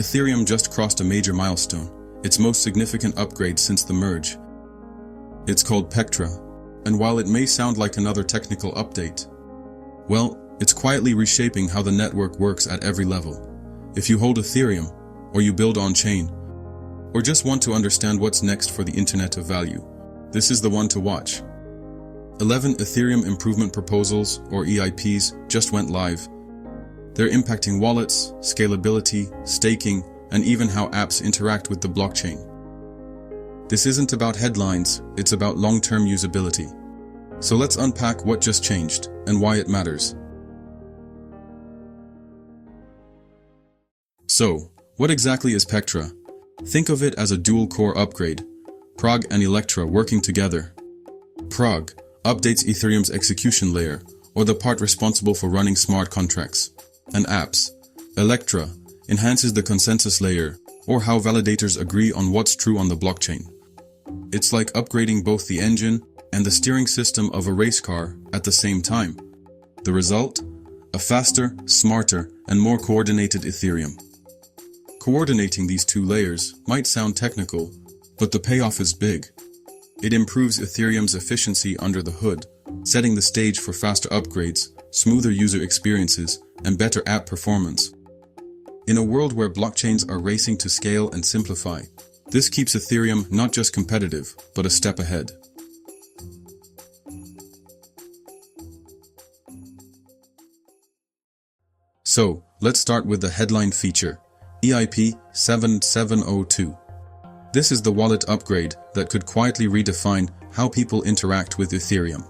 Ethereum just crossed a major milestone, its most significant upgrade since the merge. It's called Pectra, and while it may sound like another technical update, well, it's quietly reshaping how the network works at every level. If you hold Ethereum, or you build on-chain, or just want to understand what's next for the Internet of Value, this is the one to watch. 11 Ethereum Improvement Proposals, or EIPs, just went live. They're impacting wallets, scalability, staking, and even how apps interact with the blockchain. This isn't about headlines, it's about long-term usability. So let's unpack what just changed and why it matters. So, what exactly is Pectra? Think of it as a dual-core upgrade, Prog and Electra working together. Prog updates Ethereum's execution layer, or the part responsible for running smart contracts, and apps. Electra enhances the consensus layer, or how validators agree on what's true on the blockchain. It's like upgrading both the engine and the steering system of a race car at the same time. The result? A faster, smarter, and more coordinated Ethereum. Coordinating these two layers might sound technical, but the payoff is big. It improves Ethereum's efficiency under the hood, setting the stage for faster upgrades, smoother user experiences, and better app performance. In a world where blockchains are racing to scale and simplify, this keeps Ethereum not just competitive, but a step ahead. So, let's start with the headline feature, EIP 7702. This is the wallet upgrade that could quietly redefine how people interact with Ethereum.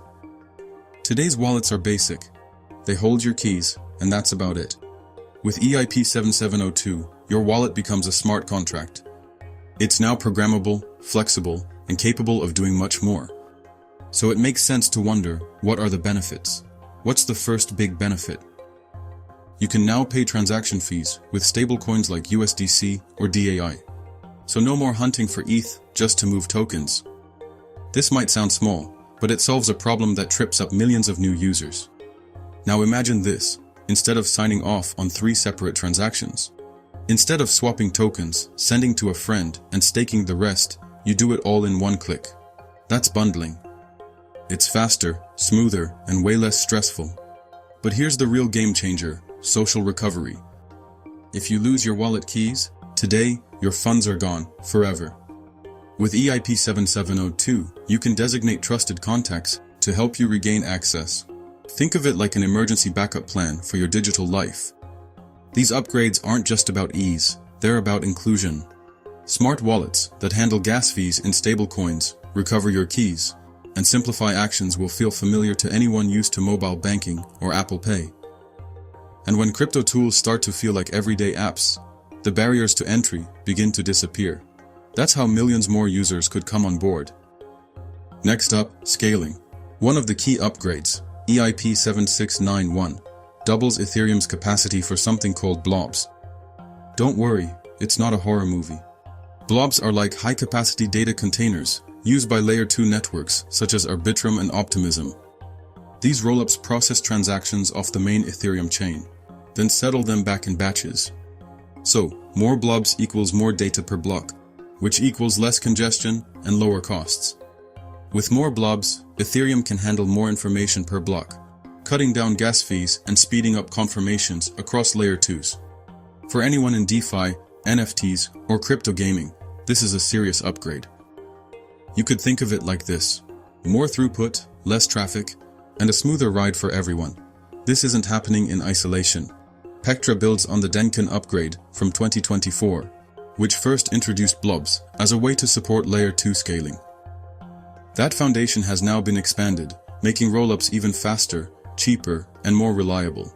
Today's wallets are basic. They hold your keys, and that's about it. With EIP 7702, your wallet becomes a smart contract. It's now programmable, flexible, and capable of doing much more. So it makes sense to wonder, what are the benefits? What's the first big benefit? You can now pay transaction fees with stablecoins like USDC or DAI. So no more hunting for ETH just to move tokens. This might sound small, but it solves a problem that trips up millions of new users. Now imagine this, instead of signing off on 3 separate transactions. Instead of swapping tokens, sending to a friend, and staking the rest, you do it all in one click. That's bundling. It's faster, smoother, and way less stressful. But here's the real game changer, social recovery. If you lose your wallet keys, today, your funds are gone, forever. With EIP 7702, you can designate trusted contacts to help you regain access. Think of it like an emergency backup plan for your digital life. These upgrades aren't just about ease, they're about inclusion. Smart wallets that handle gas fees in stablecoins, recover your keys, and simplify actions will feel familiar to anyone used to mobile banking or Apple Pay. And when crypto tools start to feel like everyday apps, the barriers to entry begin to disappear. That's how millions more users could come on board. Next up, scaling. One of the key upgrades, EIP 7691, doubles Ethereum's capacity for something called blobs. Don't worry, it's not a horror movie. Blobs are like high-capacity data containers used by Layer 2 networks such as Arbitrum and Optimism. These rollups process transactions off the main Ethereum chain, then settle them back in batches. So, more blobs equals more data per block, which equals less congestion and lower costs. With more blobs, Ethereum can handle more information per block, cutting down gas fees and speeding up confirmations across Layer 2s. For anyone in DeFi, NFTs, or crypto gaming, this is a serious upgrade. You could think of it like this: more throughput, less traffic, and a smoother ride for everyone. This isn't happening in isolation. Pectra builds on the Denkin upgrade from 2024, which first introduced blobs as a way to support Layer 2 scaling. That foundation has now been expanded, making rollups even faster, cheaper, and more reliable.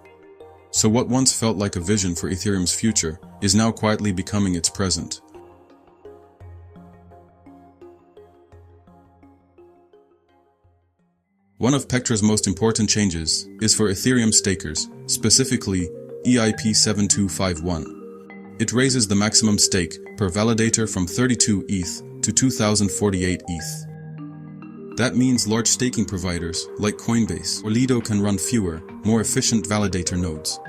So what once felt like a vision for Ethereum's future is now quietly becoming its present. One of Pectra's most important changes is for Ethereum stakers, specifically EIP 7251. It raises the maximum stake per validator from 32 ETH to 2048 ETH. That means large staking providers like Coinbase or Lido can run fewer, more efficient validator nodes.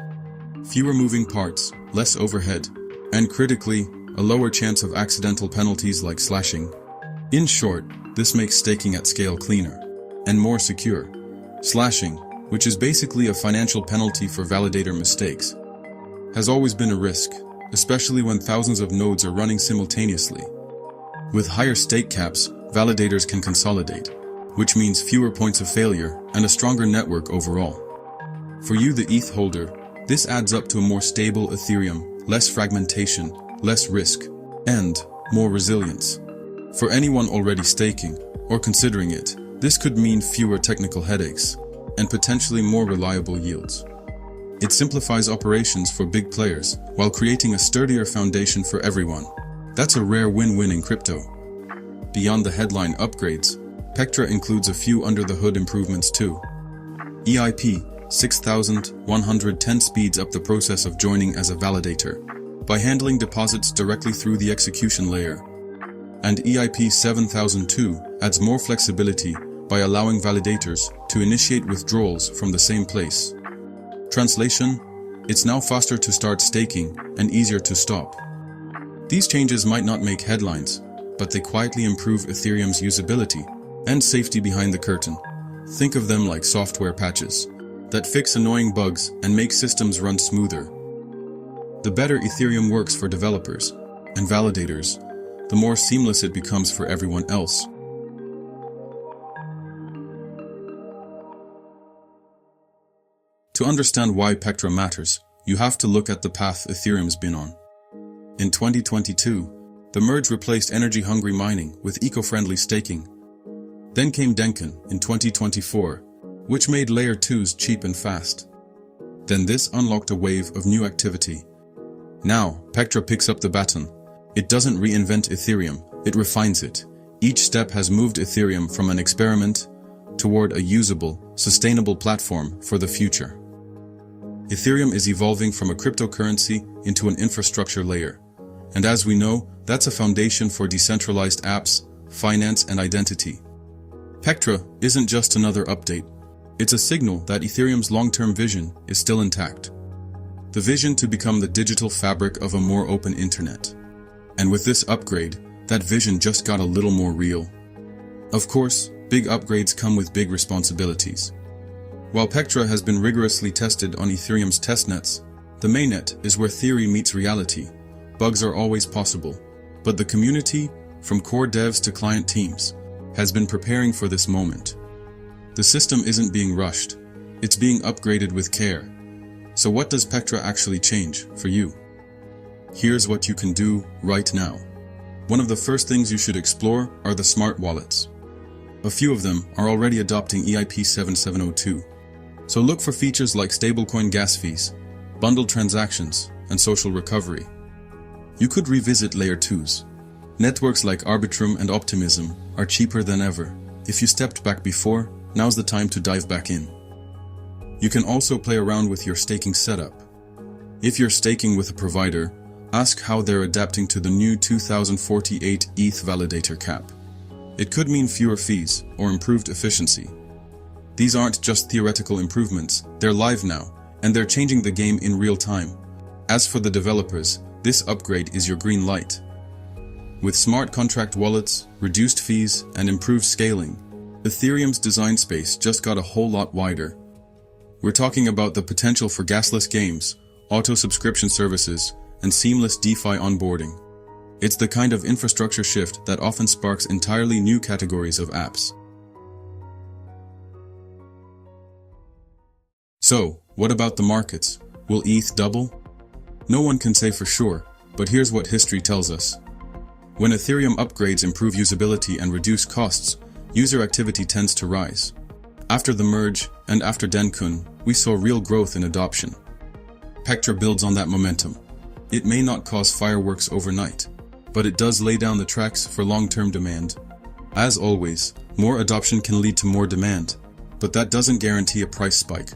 Fewer moving parts, less overhead, and critically, a lower chance of accidental penalties like slashing. In short, this makes staking at scale cleaner and more secure. Slashing, which is basically a financial penalty for validator mistakes, has always been a risk, especially when thousands of nodes are running simultaneously. With higher stake caps, validators can consolidate, which means fewer points of failure and a stronger network overall. For you, the ETH holder, this adds up to a more stable Ethereum, less fragmentation, less risk, and more resilience. For anyone already staking, or considering it, this could mean fewer technical headaches, and potentially more reliable yields. It simplifies operations for big players, while creating a sturdier foundation for everyone. That's a rare win-win in crypto. Beyond the headline upgrades, Pectra includes a few under-the-hood improvements too. EIP 6110 speeds up the process of joining as a validator by handling deposits directly through the execution layer. And EIP 7002 adds more flexibility by allowing validators to initiate withdrawals from the same place. Translation: it's now faster to start staking and easier to stop. These changes might not make headlines, but they quietly improve Ethereum's usability and safety behind the curtain. Think of them like software patches that fix annoying bugs and make systems run smoother. The better Ethereum works for developers and validators, the more seamless it becomes for everyone else. To understand why Pectra matters, you have to look at the path Ethereum's been on. In 2022, the merge replaced energy-hungry mining with eco-friendly staking. Then came Denken in 2024, which made Layer 2s cheap and fast. Then this unlocked a wave of new activity. Now, Pectra picks up the baton. It doesn't reinvent Ethereum, it refines it. Each step has moved Ethereum from an experiment toward a usable, sustainable platform for the future. Ethereum is evolving from a cryptocurrency into an infrastructure layer. And as we know, that's a foundation for decentralized apps, finance, and identity. Pectra isn't just another update. It's a signal that Ethereum's long-term vision is still intact. The vision to become the digital fabric of a more open internet. And with this upgrade, that vision just got a little more real. Of course, big upgrades come with big responsibilities. While Pectra has been rigorously tested on Ethereum's testnets, the mainnet is where theory meets reality. Bugs are always possible, but the community, from core devs to client teams, has been preparing for this moment. The system isn't being rushed, it's being upgraded with care. So what does Pectra actually change for you? Here's what you can do right now. One of the first things you should explore are the smart wallets. A few of them are already adopting EIP 7702. So look for features like stablecoin gas fees, bundled transactions, and social recovery. You could revisit Layer 2s. Networks like Arbitrum and Optimism are cheaper than ever. If you stepped back before, now's the time to dive back in. You can also play around with your staking setup. If you're staking with a provider, ask how they're adapting to the new 2048 ETH validator cap. It could mean fewer fees or improved efficiency. These aren't just theoretical improvements, they're live now, and they're changing the game in real time. As for the developers, this upgrade is your green light. With smart contract wallets, reduced fees, and improved scaling, Ethereum's design space just got a whole lot wider. We're talking about the potential for gasless games, auto-subscription services, and seamless DeFi onboarding. It's the kind of infrastructure shift that often sparks entirely new categories of apps. So, what about the markets? Will ETH double? No one can say for sure, but here's what history tells us. When Ethereum upgrades improve usability and reduce costs, user activity tends to rise. After the merge and after Denken, we saw real growth in adoption. Pectra builds on that momentum. It may not cause fireworks overnight, but it does lay down the tracks for long-term demand. As always, more adoption can lead to more demand, but that doesn't guarantee a price spike.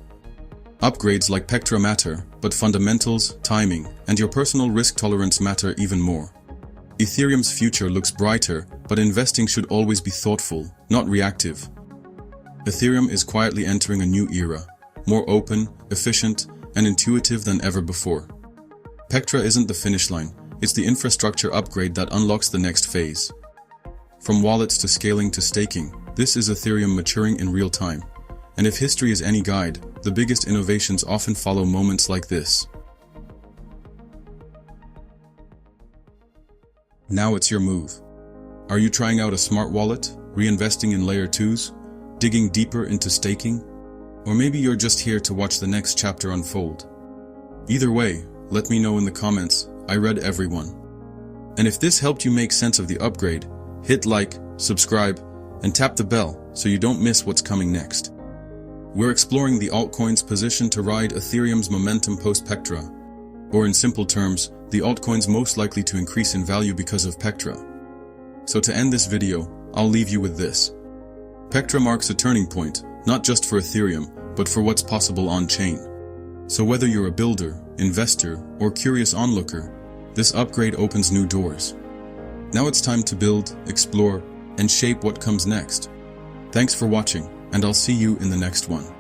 Upgrades like Pectra matter, but fundamentals, timing, and your personal risk tolerance matter even more. Ethereum's future looks brighter, but investing should always be thoughtful, not reactive. Ethereum is quietly entering a new era, more open, efficient, and intuitive than ever before. Pectra isn't the finish line, It's the infrastructure upgrade that unlocks the next phase. From wallets to scaling to staking, this is Ethereum maturing in real time. And if history is any guide, the biggest innovations often follow moments like this. Now it's your move. Are you trying out a smart wallet, reinvesting in layer 2s, digging deeper into staking? Or maybe you're just here to watch the next chapter unfold. Either way, let me know in the comments. I read everyone. And if this helped you make sense of the upgrade, hit like, subscribe, and tap the bell so you don't miss what's coming next. We're exploring the altcoins positioned to ride Ethereum's momentum post-Pectra, or in simple terms, the altcoins most likely to increase in value because of Pectra. So to end this video, I'll leave you with this. Pectra marks a turning point, not just for Ethereum, but for what's possible on-chain. So whether you're a builder, investor, or curious onlooker, this upgrade opens new doors. Now it's time to build, explore, and shape what comes next. Thanks for watching, and I'll see you in the next one.